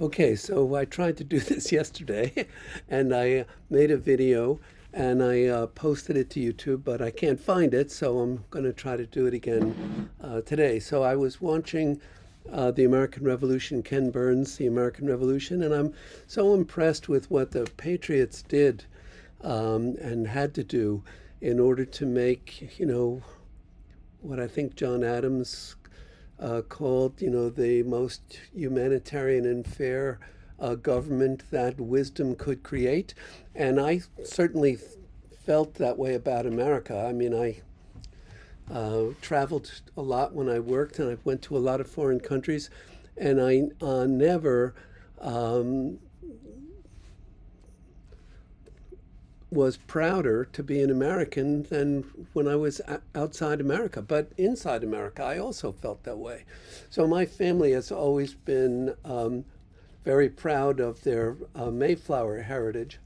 Okay, so I tried to do this yesterday and I made a video and I posted it to YouTube, but I can't find it, so I'm going to try to do it again today. So I was watching the American Revolution, Ken Burns' The American Revolution, and I'm so impressed with what the Patriots did and had to do in order to make, what I think John Adams called, the most humanitarian and fair government that wisdom could create. And I certainly felt that way about America. I mean, I traveled a lot when I worked, and I went to a lot of foreign countries, and I never um, was prouder to be an American than when I was outside America. But inside America, I also felt that way. So my family has always been very proud of their Mayflower heritage.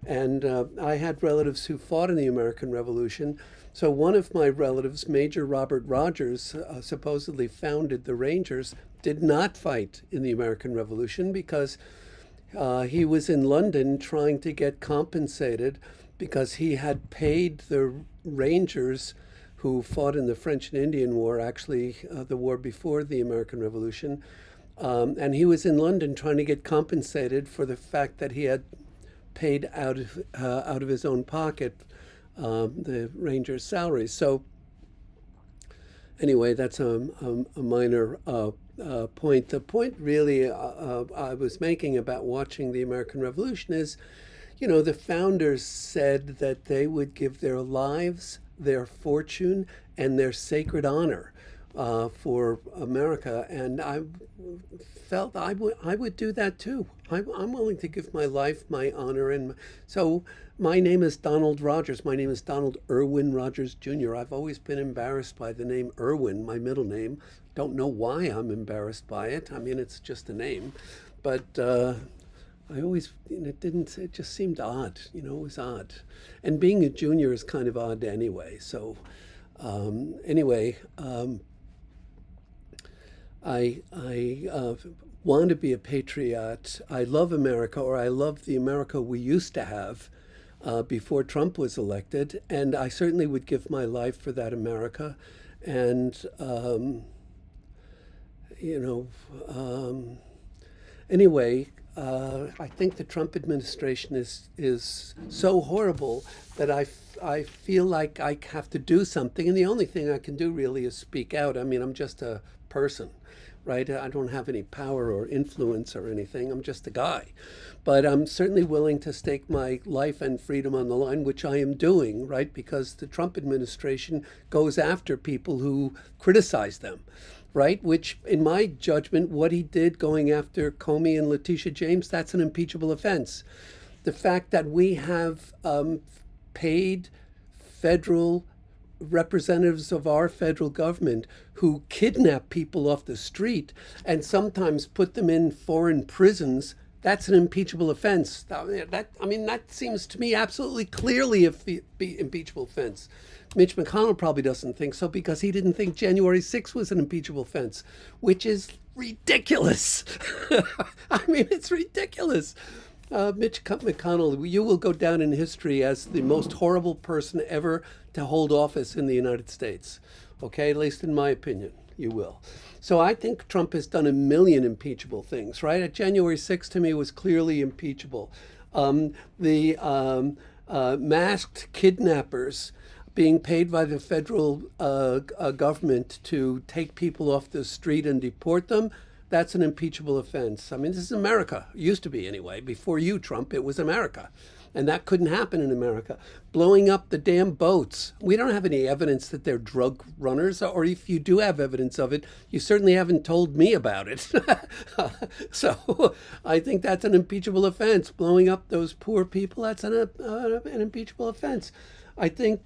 And I had relatives who fought in the American Revolution. So one of my relatives, Major Robert Rogers, supposedly founded the Rangers, did not fight in the American Revolution because he was in London trying to get compensated because he had paid the Rangers who fought in the French and Indian War, actually the war before the American Revolution. And he was in London trying to get compensated for the fact that he had paid out of his own pocket the Rangers' salaries. So anyway, that's a minor point. The point really I was making about watching the American Revolution is, the founders said that they would give their lives, their fortune, and their sacred honor for America, and I felt I would do that too. I'm willing to give my life, my honor, and so my name is Donald Rogers. My name is Donald Irwin Rogers Jr. I've always been embarrassed by the name Irwin, my middle name. Don't know why I'm embarrassed by it. I mean, it's just a name, but I always, it just seemed odd. It was odd, and being a junior is kind of odd anyway. So anyway. I want to be a patriot. I love America, or I love the America we used to have before Trump was elected, and I certainly would give my life for that America. And you know, anyway, I think the Trump administration is so horrible that I feel like I have to do something, and the only thing I can do really is speak out. I mean, I'm just a person, right? I don't have any power or influence or anything. I'm just a guy. But I'm certainly willing to stake my life and freedom on the line, which I am doing, right? Because the Trump administration goes after people who criticize them, right? Which, in my judgment, what he did going after Comey and Letitia James, that's an impeachable offense. The fact that we have paid federal representatives of our federal government who kidnap people off the street and sometimes put them in foreign prisons, that's an impeachable offense. That seems to me absolutely clearly a impeachable offense. Mitch McConnell probably doesn't think so because he didn't think January 6th was an impeachable offense, which is ridiculous. I mean, it's ridiculous. Mitch McConnell, you will go down in history as the most horrible person ever to hold office in the United States. Okay, at least in my opinion, you will. So I think Trump has done a million impeachable things, right? January 6th to me was clearly impeachable. The masked kidnappers being paid by the federal government to take people off the street and deport them, that's an impeachable offense. I mean, this is America. It used to be anyway. Before you, Trump, it was America. And that couldn't happen in America. Blowing up the damn boats. We don't have any evidence that they're drug runners, or if you do have evidence of it, you certainly haven't told me about it. So I think that's an impeachable offense. Blowing up those poor people, that's an impeachable offense. I think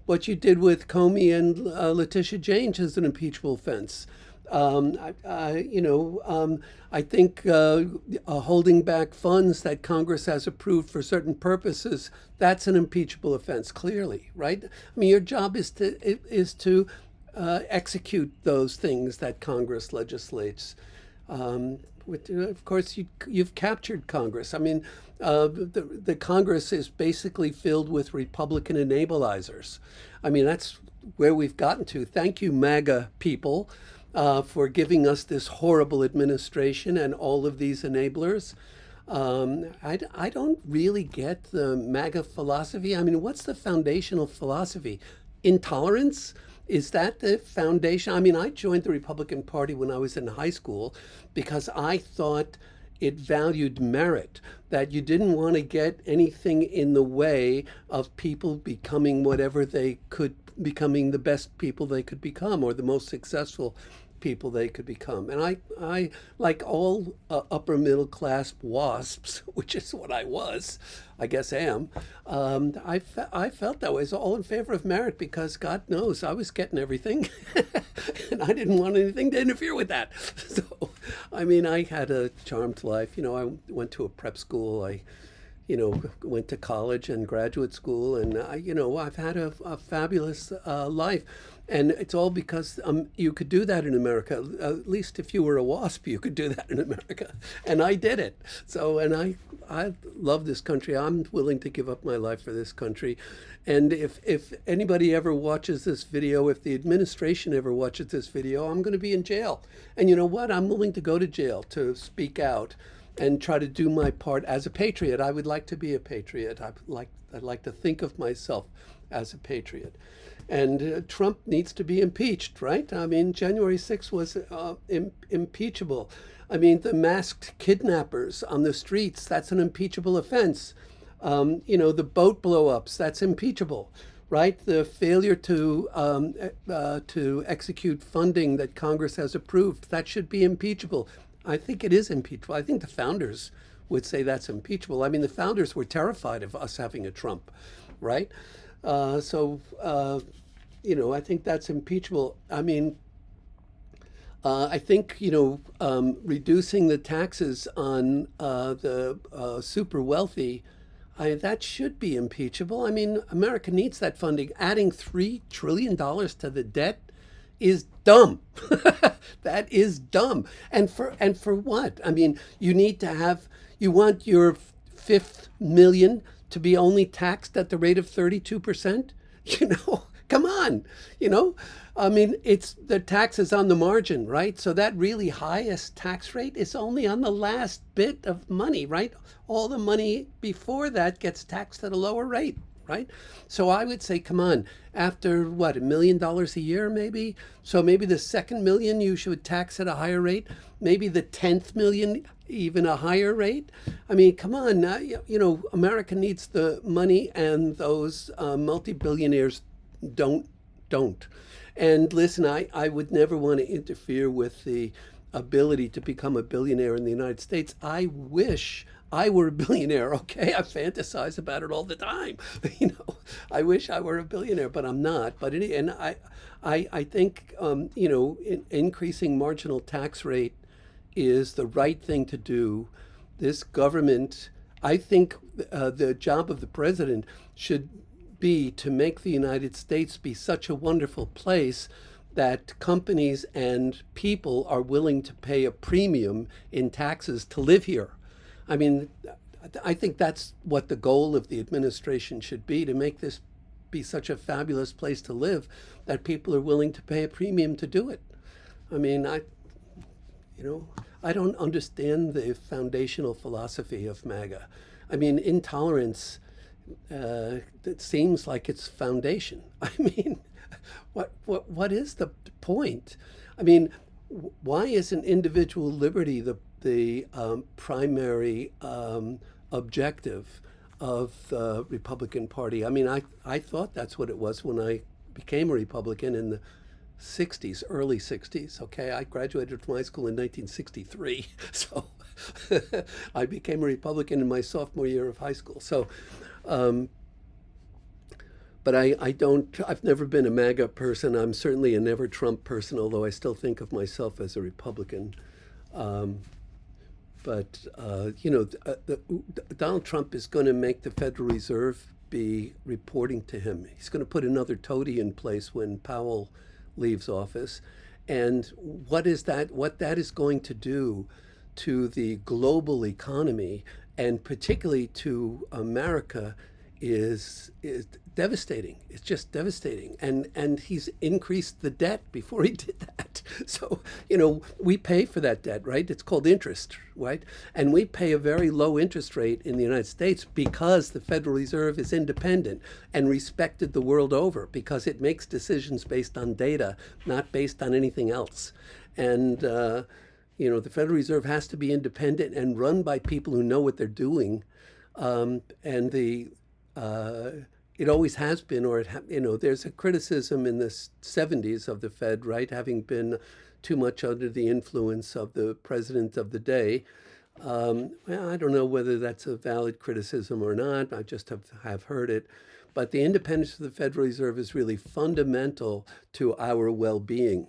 what you did with Comey and Letitia James is an impeachable offense. I think holding back funds that Congress has approved for certain purposes, that's an impeachable offense, clearly, right? I mean, your job is to execute those things that Congress legislates. Of course, you've captured Congress. I mean, the Congress is basically filled with Republican enablers. I mean, that's where we've gotten to. Thank you, MAGA people, for giving us this horrible administration and all of these enablers. I don't really get the MAGA philosophy. I mean, what's the foundational philosophy? Intolerance? Is that the foundation? I mean, I joined the Republican Party when I was in high school because I thought it valued merit, that you didn't want to get anything in the way of people becoming whatever they could, becoming the best people they could become or the most successful people they could become. And I like all upper middle class wasps, which is what I was, I guess am. I felt that way. It's all in favor of merit because God knows I was getting everything, and I didn't want anything to interfere with that. So, I mean, I had a charmed life. You know, I went to a prep school. I went to college and graduate school, and I've had a fabulous life, and it's all because you could do that in America. At least if you were a WASP, you could do that in America, and I did it. So, and I love this country. I'm willing to give up my life for this country, and if anybody ever watches this video, if the administration ever watches this video, I'm going to be in jail, and you know what? I'm willing to go to jail to speak out and try to do my part as a patriot. I would like to be a patriot. I'd like to think of myself as a patriot. And Trump needs to be impeached, right? I mean, January 6th was impeachable. I mean, the masked kidnappers on the streets, that's an impeachable offense. The boat blow-ups, that's impeachable, right? The failure to execute funding that Congress has approved, that should be impeachable. I think it is impeachable. I think the founders would say that's impeachable. I mean, the founders were terrified of us having a Trump, right? I think that's impeachable. I mean, I think, reducing the taxes on the super wealthy, that should be impeachable. I mean, America needs that funding. Adding $3 trillion to the debt is dumb. That is dumb. And for what? I mean, you want your fifth million to be only taxed at the rate of 32%? Come on. I mean, it's the taxes on the margin, right? So that really highest tax rate is only on the last bit of money, right? All the money before that gets taxed at a lower rate, right? So I would say, come on, after what, $1 million a year maybe? So maybe the second million you should tax at a higher rate, maybe the 10th million even a higher rate. I mean, come on, America needs the money, and those multi-billionaires don't. And listen, I would never want to interfere with the ability to become a billionaire in the United States. I wish I were a billionaire, okay? I fantasize about it all the time. I wish I were a billionaire, but I'm not. I think, increasing marginal tax rate is the right thing to do. This government, I think the job of the president should be to make the United States be such a wonderful place that companies and people are willing to pay a premium in taxes to live here. I mean, I think that's what the goal of the administration should be, to make this be such a fabulous place to live that people are willing to pay a premium to do it. I mean, I don't understand the foundational philosophy of MAGA. I mean, intolerance, it seems like it's foundation. I mean, what is the point? I mean, why isn't individual liberty the primary objective of the Republican Party? I mean, I thought that's what it was when I became a Republican in the 60s, early 60s. Okay, I graduated from high school in 1963, so I became a Republican in my sophomore year of high school. So, but I've never been a MAGA person. I'm certainly a never Trump person, although I still think of myself as a Republican. Donald Trump is going to make the Federal Reserve be reporting to him. He's going to put another toady in place when Powell leaves office. And what that is going to do to the global economy, and particularly to America, is devastating. It's just devastating. And he's increased the debt before he did that. So, we pay for that debt, right? It's called interest, right? And we pay a very low interest rate in the United States because the Federal Reserve is independent and respected the world over, because it makes decisions based on data, not based on anything else. And the Federal Reserve has to be independent and run by people who know what they're doing. And it always has been, there's a criticism in the 70s of the Fed, right, having been too much under the influence of the president of the day. Well, I don't know whether that's a valid criticism or not. I just have heard it. But the independence of the Federal Reserve is really fundamental to our well-being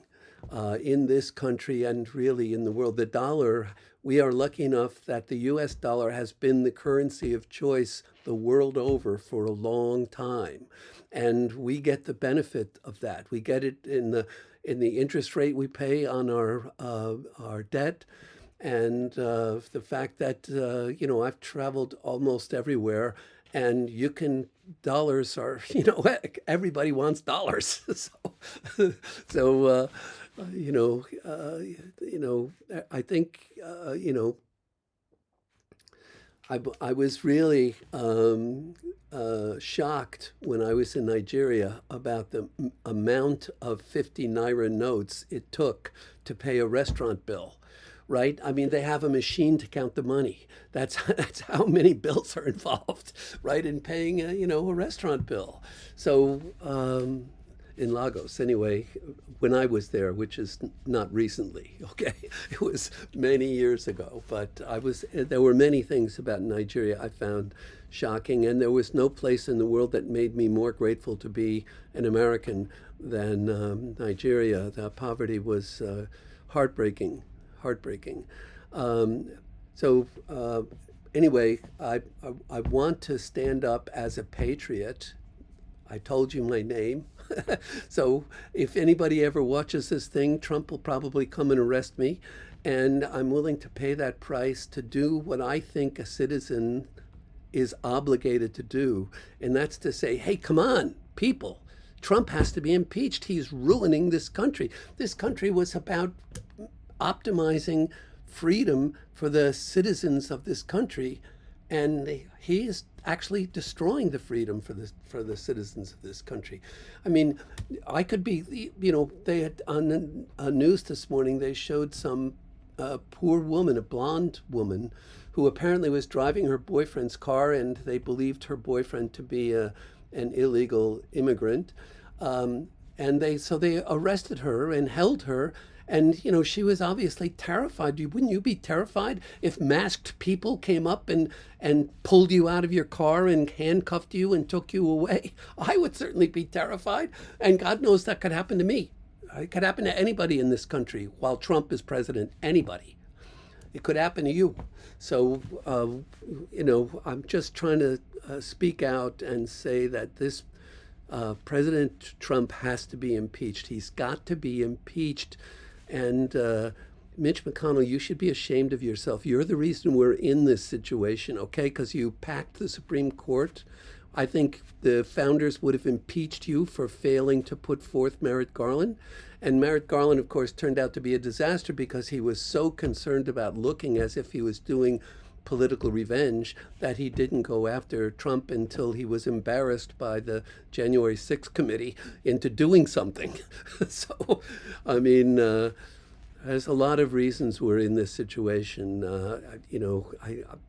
in this country and really in the world. The dollar, we are lucky enough that the US dollar has been the currency of choice the world over for a long time. And we get the benefit of that. We get it in the interest rate we pay on our debt. And the fact that, I've traveled almost everywhere, and dollars are, everybody wants dollars. So, I think, I was really shocked when I was in Nigeria about the amount of 50 naira notes it took to pay a restaurant bill. Right? I mean, they have a machine to count the money. That's how many bills are involved, right, in paying a restaurant bill. So in Lagos, anyway, when I was there, which is not recently, okay, it was many years ago. But there were many things about Nigeria I found shocking, and there was no place in the world that made me more grateful to be an American than Nigeria. The poverty was heartbreaking. So anyway, I want to stand up as a patriot. I told you my name. So if anybody ever watches this thing, Trump will probably come and arrest me. And I'm willing to pay that price to do what I think a citizen is obligated to do. And that's to say, hey, come on, people. Trump has to be impeached. He's ruining this country. This country was about optimizing freedom for the citizens of this country, and he is actually destroying the freedom for the citizens of this country. I mean, I could be, they had on the news this morning, they showed some poor woman, a blonde woman, who apparently was driving her boyfriend's car, and they believed her boyfriend to be an illegal immigrant, and they arrested her and held her. And, she was obviously terrified. Wouldn't you be terrified if masked people came up and pulled you out of your car and handcuffed you and took you away? I would certainly be terrified. And God knows that could happen to me. It could happen to anybody in this country while Trump is president. Anybody. It could happen to you. So, I'm just trying to speak out and say that this President Trump has to be impeached. He's got to be impeached. And Mitch McConnell, you should be ashamed of yourself. You're the reason we're in this situation, okay? Because you packed the Supreme Court. I think the founders would have impeached you for failing to put forth Merrick Garland. And Merrick Garland, of course, turned out to be a disaster because he was so concerned about looking as if he was doing political revenge that he didn't go after Trump until he was embarrassed by the January 6th committee into doing something. So, I mean, there's a lot of reasons we're in this situation.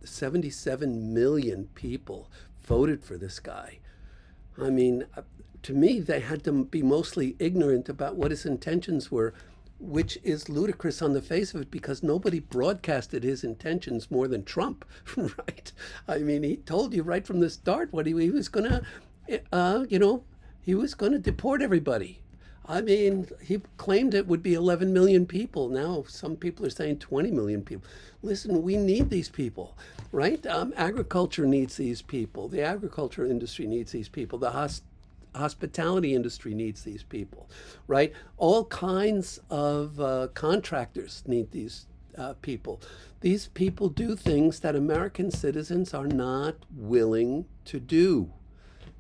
77 million people voted for this guy. I mean, to me, they had to be mostly ignorant about what his intentions were, which is ludicrous on the face of it because nobody broadcasted his intentions more than Trump, right? I mean, he told you right from the start what he was going to, he was going to deport everybody. I mean, he claimed it would be 11 million people. Now, some people are saying 20 million people. Listen, we need these people, right? Agriculture needs these people. The agriculture industry needs these people. The hospitality industry needs these people, right? All kinds of contractors need these people. These people do things that American citizens are not willing to do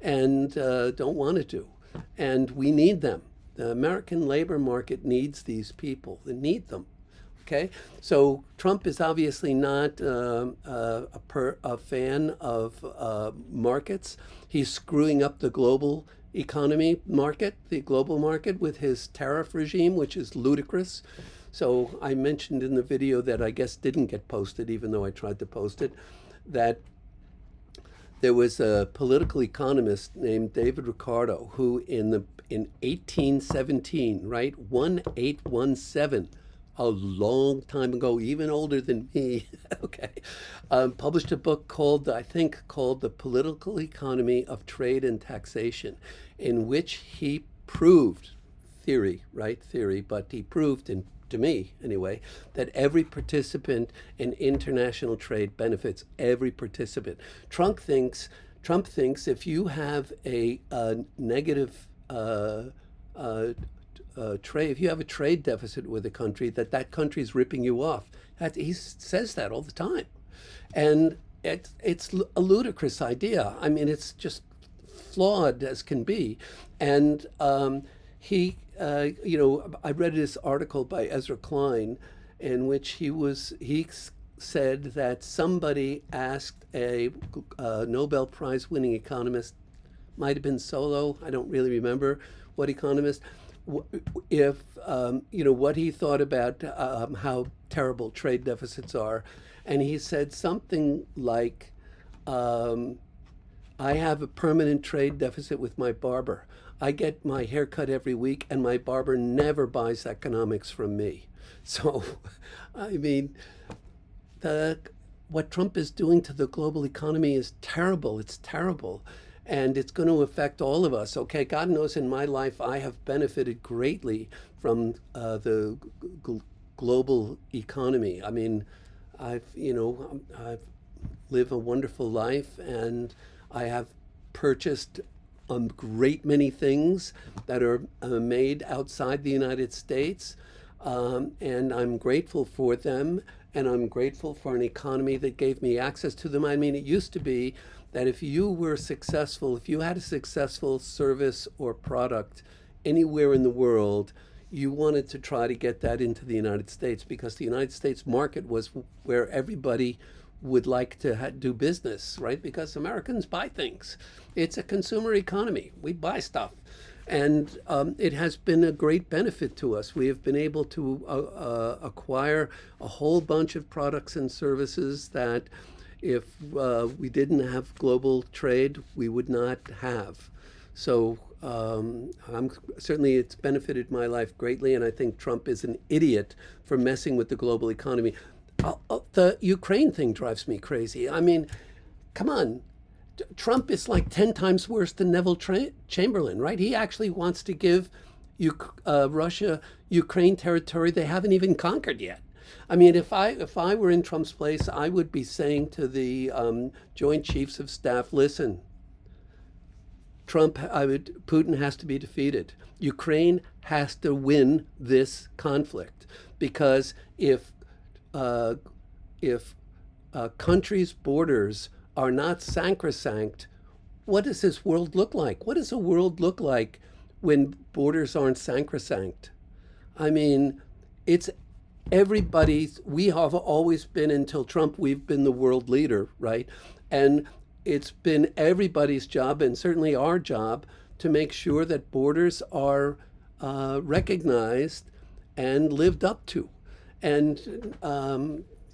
and don't want to do. And we need them. The American labor market needs these people. They need them. Okay, so Trump is obviously not a fan of markets. He's screwing up the global economy market, the global market, with his tariff regime, which is ludicrous. So I mentioned in the video that I guess didn't get posted, even though I tried to post it, that there was a political economist named David Ricardo who in 1817, right, 1817, a long time ago, even older than me, okay, published a book called, I think, called The Political Economy of Trade and Taxation, in which he proved, theory, right, theory, but he proved, to me anyway, that every participant in international trade benefits every participant. Trump thinks if you have a negative trade, if you have a trade deficit with a country, that country is ripping you off. He says that all the time, and it's a ludicrous idea. I mean, it's just flawed as can be. And I read this article by Ezra Klein, in which he said that somebody asked a Nobel Prize winning economist, might have been Solow, I don't really remember what economist, if what he thought about how terrible trade deficits are, and he said something like, "I have a permanent trade deficit with my barber. I get my hair cut every week, and my barber never buys economics from me." So, I mean, what Trump is doing to the global economy is terrible. It's terrible. And it's going to affect all of us. Okay, God knows in my life I have benefited greatly from the global economy. I mean, I've lived a wonderful life, and I have purchased a great many things that are made outside the United States, and I'm grateful for them, and I'm grateful for an economy that gave me access to them. I mean, it used to be that if you were successful, if you had a successful service or product anywhere in the world, you wanted to try to get that into the United States, because the United States market was where everybody would like to do business, right? Because Americans buy things. It's a consumer economy. We buy stuff. And it has been a great benefit to us. We have been able to acquire a whole bunch of products and services that if we didn't have global trade, we would not have. So certainly it's benefited my life greatly, and I think Trump is an idiot for messing with the global economy. The Ukraine thing drives me crazy. I mean, come on. Trump is like 10 times worse than Neville Chamberlain, right? He actually wants to give Russia Ukraine territory they haven't even conquered yet. I mean, if I were in Trump's place, I would be saying to the Joint Chiefs of Staff, listen, Putin has to be defeated. Ukraine has to win this conflict, because if countries' borders are not sacrosanct, what does this world look like? What does a world look like when borders aren't sacrosanct? I mean, it's we have always been, until Trump, we've been the world leader, right? And it's been everybody's job, and certainly our job, to make sure that borders are recognized and lived up to. And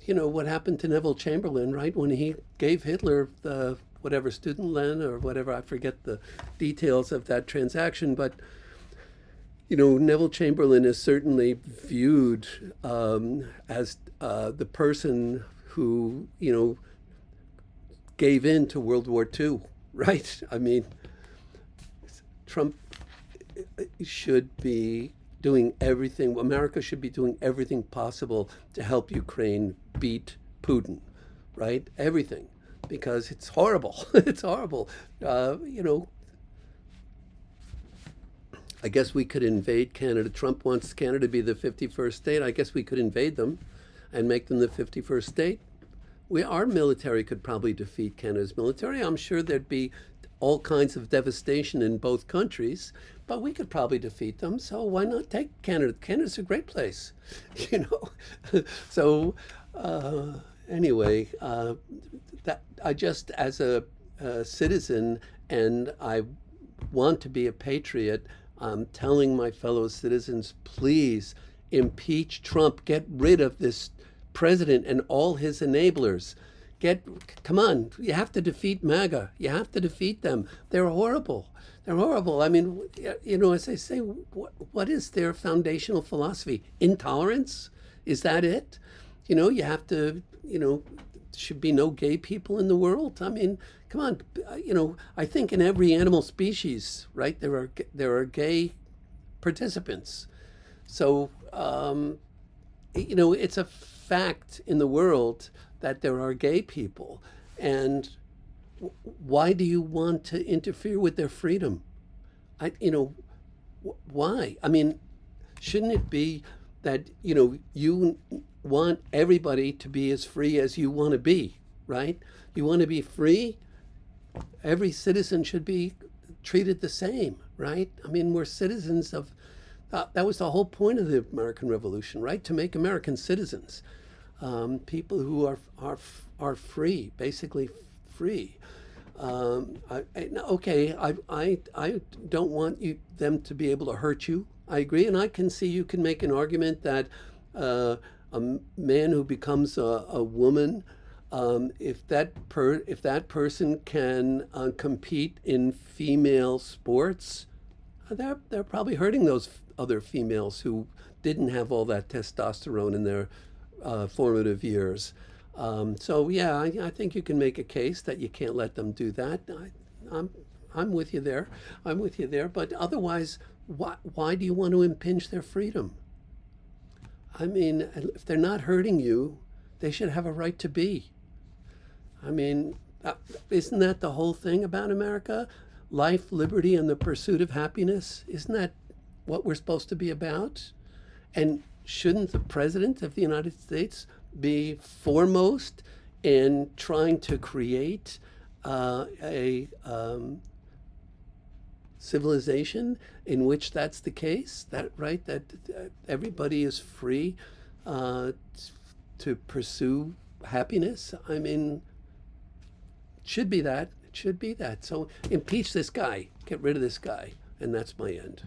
what happened to Neville Chamberlain, right? When he gave Hitler the whatever student loan or whatever, I forget the details of that transaction, but Neville Chamberlain is certainly viewed as the person who gave in to World War II, right? I mean, Trump should be doing everything, America should be doing everything possible to help Ukraine beat Putin, right? Everything, because it's horrible. It's horrible. I guess we could invade Canada. Trump wants Canada to be the 51st state. I guess we could invade them and make them the 51st state. Our military could probably defeat Canada's military. I'm sure there'd be all kinds of devastation in both countries, but we could probably defeat them. So why not take Canada? Canada's a great place, you know. So anyway, that I just as a citizen, and I want to be a patriot. I'm telling my fellow citizens, please impeach Trump. Get rid of this president and all his enablers. Come on, you have to defeat MAGA. You have to defeat them. They're horrible. They're horrible. I mean, you know, as I say, what is their foundational philosophy? Intolerance? Is that it? You know, you have to, you know, should be no gay people in the world. I mean, come on, you know, I think in every animal species, right, there are gay participants. So, you know, it's a fact in the world that there are gay people. And why do you want to interfere with their freedom? You know, why? I mean, shouldn't it be that, you know, you want everybody to be as free as you want to be, right? You want to be free? Every citizen should be treated the same, right? I mean, we're citizens of, that was the whole point of the American Revolution, right? To make Americans citizens, people who are free, basically free. Okay, I don't want them to be able to hurt you. I agree, and I can see you can make an argument that a man who becomes a woman, if that person can compete in female sports, they're probably hurting those other females who didn't have all that testosterone in their formative years. So yeah, I think you can make a case that you can't let them do that. I'm with you there. I'm with you there. But otherwise, why do you want to impinge their freedom? I mean, if they're not hurting you, they should have a right to be. I mean, isn't that the whole thing about America? Life, liberty, and the pursuit of happiness? Isn't that what we're supposed to be about? And shouldn't the President of the United States be foremost in trying to create a civilization in which that's the case? That right? That everybody is free to pursue happiness. I mean, it should be that. It should be that. So impeach this guy. Get rid of this guy, and that's my end.